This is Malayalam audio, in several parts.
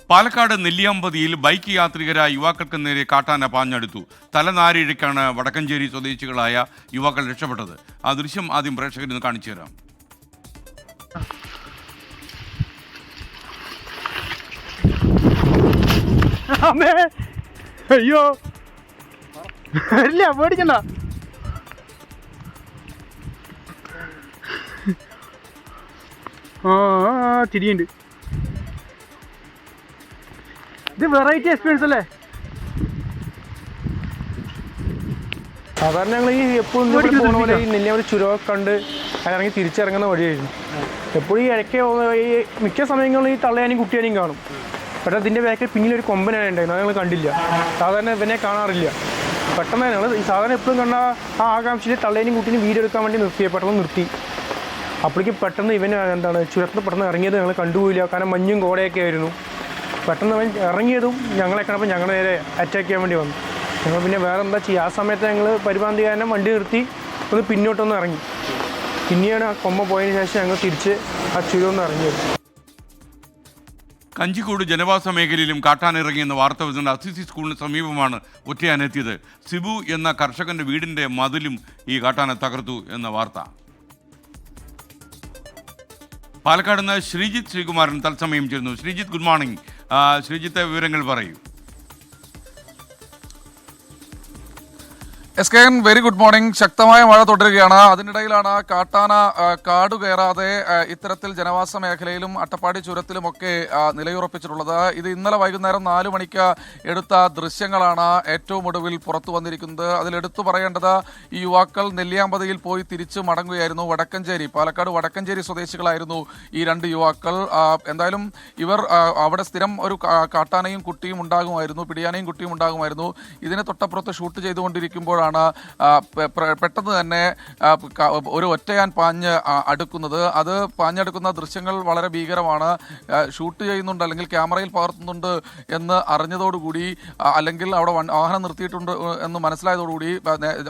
പാലക്കാട് നെല്ലിയാമ്പതിയിൽ ബൈക്ക് യാത്രികരായ യുവാക്കൾക്ക് നേരെ കാട്ടാന പാഞ്ഞെടുത്തു. തലനാരിഴയ്ക്കാണ് വടക്കഞ്ചേരി സ്വദേശികളായ യുവാക്കൾ രക്ഷപ്പെട്ടത്. ആ ദൃശ്യം ആദ്യം പ്രേക്ഷകരിന്ന് കാണിച്ചു തരാം. അയ്യോ ഇല്ല, പേടിക്കണ്ട. തിരിയുണ്ട്. ഇത് വെറൈറ്റി എക്സ്പീരിയൻസ് അല്ലേ? സാധാരണ ഞങ്ങൾ ഈ എപ്പോഴും പോകുന്ന പോലെ ഈ നെല്ലിയാമ്പതി ചുരമൊക്കെ കണ്ട് അതിറങ്ങി തിരിച്ചിറങ്ങുന്ന വഴിയായിരുന്നു. എപ്പോഴും ഈ ഇടയ്ക്ക് ഈ മിക്ക സമയങ്ങളിൽ ഈ തള്ളയാനും കുട്ടിയാനും കാണും. പക്ഷേ അതിൻ്റെ ബാക്കിൽ പിന്നിലൊരു കൊമ്പനാണ് ഉണ്ടായിരുന്നു. അത് ഞങ്ങൾ കണ്ടില്ല. സാധാരണ ഇവനെ കാണാറില്ല. പെട്ടെന്ന് ഞങ്ങൾ ഈ സാധാരണ എപ്പോഴും കണ്ട ആ ആകാംക്ഷയിൽ തള്ളേനും കുട്ടീനും വീഡിയോ എടുക്കാൻ വേണ്ടി പെട്ടെന്ന് നിർത്തി. അപ്പോഴേക്കും പെട്ടെന്ന് ഇവന് ചുരത്തിൽ പെട്ടെന്ന് ഇറങ്ങിയത് ഞങ്ങൾ കണ്ടുപോയില്ല. കാരണം മഞ്ഞും കോടയൊക്കെ ആയിരുന്നു. പെട്ടെന്ന് അവൻ ഇറങ്ങിയതും ഞങ്ങളെ കണ്ടപ്പോൾ ഞങ്ങൾ നേരെ അറ്റാക്ക് ചെയ്യാൻ വേണ്ടി വന്നു. ഞങ്ങൾ പിന്നെ വേറെ എന്താ ചെയ്യുക? ആ സമയത്ത് ഞങ്ങൾ പരിപാടി കാരണം വണ്ടി നിർത്തി ഒന്ന് പിന്നോട്ടൊന്ന് ഇറങ്ങി. പിന്നെയാണ് ആ കൊമ്പ പോയതിന് ശേഷം ഞങ്ങൾ തിരിച്ച് ആ ചുരമൊന്ന് ഇറങ്ങിയത്. കഞ്ചിക്കോട് ജനവാസ മേഖലയിലും കാട്ടാനിറങ്ങിയെന്ന വാർത്ത വരുന്നുണ്ട്. അസിസി സ്കൂളിന് സമീപമാണ് ഒറ്റയാനെത്തിയത്. സിബു എന്ന കർഷകന്റെ വീടിന്റെ മതിലും ഈ കാട്ടാന തകർത്തു എന്ന വാർത്ത. പാലക്കാട് നിന്ന് ശ്രീജിത്ത് ശ്രീകുമാരൻ തത്സമയം ചേരുന്നു. Sreejith, good morning. ശ്രീജിത്തെ വിവരങ്ങൾ പറയൂ. SKN, very good morning. ശക്തമായ മഴ തുടരുകയാണ്. അതിനിടയിലാണ് കാട്ടാന കാട് കയറാതെ ഇത്തരത്തിൽ ജനവാസ മേഖലയിലും അട്ടപ്പാടി ചുരത്തിലുമൊക്കെ നിലയുറപ്പിച്ചിട്ടുള്ളത്. ഇത് ഇന്നലെ വൈകുന്നേരം 4 മണിക്ക് എടുത്ത ദൃശ്യങ്ങളാണ് ഏറ്റവും ഒടുവിൽ പുറത്തു വന്നിരിക്കുന്നത്. അതിലെടുത്തു പറയേണ്ടത് ഈ യുവാക്കൾ നെല്ലിയാമ്പതിയിൽ പോയി തിരിച്ചു മടങ്ങുകയായിരുന്നു. പാലക്കാട് വടക്കഞ്ചേരി സ്വദേശികളായിരുന്നു ഈ 2 യുവാക്കൾ. എന്തായാലും ഇവർ അവിടെ സ്ഥിരം ഒരു കാട്ടാനയും കുട്ടിയും ഉണ്ടാകുമായിരുന്നു, പിടിയാനയും കുട്ടിയും ഉണ്ടാകുമായിരുന്നു. ഇതിനെ തൊട്ടപ്പുറത്ത് ഷൂട്ട് ചെയ്തുകൊണ്ടിരിക്കുമ്പോഴാണ് പെട്ടെന്ന് തന്നെ ഒരു ഒറ്റയാൻ പാഞ്ഞ് അടുക്കുന്നത്. അത് പാഞ്ഞെടുക്കുന്ന ദൃശ്യങ്ങൾ വളരെ ഭീകരമാണ്. ഷൂട്ട് ചെയ്യുന്നുണ്ട് അല്ലെങ്കിൽ ക്യാമറയിൽ പകർത്തുന്നുണ്ട് എന്ന് അറിഞ്ഞതോടുകൂടി, അല്ലെങ്കിൽ അവിടെ വാഹനം നിർത്തിയിട്ടുണ്ട് എന്ന് മനസ്സിലായതോടുകൂടി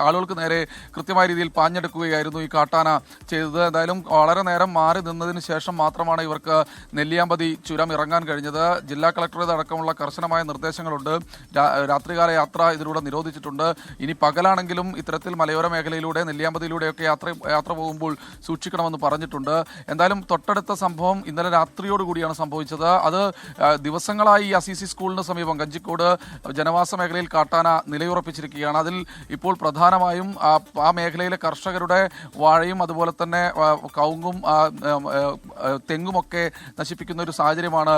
ആളുകൾക്ക് നേരെ കൃത്യമായ രീതിയിൽ പാഞ്ഞെടുക്കുകയായിരുന്നു ഈ കാട്ടാന ചെയ്തത്. എന്തായാലും വളരെ നേരം മാറി നിന്നതിന് ശേഷം മാത്രമാണ് ഇവർക്ക് നെല്ലിയാമ്പതി ചുരം ഇറങ്ങാൻ കഴിഞ്ഞത്. ജില്ലാ കളക്ടറേത് അടക്കമുള്ള കർശനമായ നിർദ്ദേശങ്ങളുണ്ട്. രാത്രികാല യാത്ര ഇതിലൂടെ നിരോധിച്ചിട്ടുണ്ട്. ഇനി പകലാണെങ്കിലും ഇത്തരത്തിൽ മലയോര മേഖലയിലൂടെ നെല്ലിയാമ്പതിയിലൂടെയൊക്കെ യാത്ര പോകുമ്പോൾ സൂക്ഷിക്കണമെന്ന് പറഞ്ഞിട്ടുണ്ട്. എന്തായാലും തൊട്ടടുത്ത സംഭവം ഇന്നലെ രാത്രിയോടുകൂടിയാണ് സംഭവിച്ചത്. അത് ദിവസങ്ങളായി ഈ അസിസി സ്കൂളിന് സമീപം കഞ്ചിക്കോട് ജനവാസ മേഖലയിൽ കാട്ടാന നിലയുറപ്പിച്ചിരിക്കുകയാണ്. അതിൽ ഇപ്പോൾ പ്രധാനമായും ആ മേഖലയിലെ കർഷകരുടെ വാഴയും അതുപോലെ തന്നെ കവുങ്ങും തെങ്ങുമൊക്കെ നശിപ്പിക്കുന്ന ഒരു സാഹചര്യമാണ്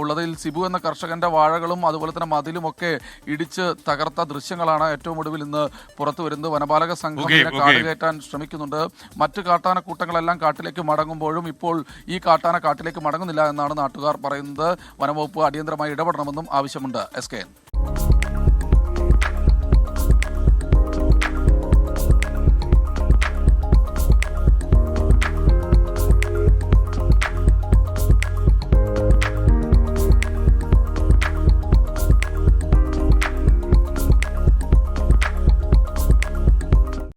ഉള്ളത്. സിബു എന്ന കർഷകന്റെ വാഴകളും അതുപോലെ തന്നെ മതിലുമൊക്കെ ഇടിച്ച് തകർത്ത ദൃശ്യങ്ങളാണ് ഏറ്റവും ഒടുവിൽ ഇന്ന് പുറത്തു വരുന്നത്. വനപാലക സംഘം കാട് കയറ്റാൻ ശ്രമിക്കുന്നുണ്ട്. മറ്റ് കാട്ടാന കൂട്ടങ്ങളെല്ലാം കാട്ടിലേക്ക് മടങ്ങുമ്പോഴും ഇപ്പോൾ ഈ കാട്ടാന കാട്ടിലേക്ക് മടങ്ങുന്നില്ല എന്നാണ് നാട്ടുകാർ പറയുന്നത്. വനംവകുപ്പ് അടിയന്തരമായി ഇടപെടണമെന്നും ആവശ്യമുണ്ട്. SKN.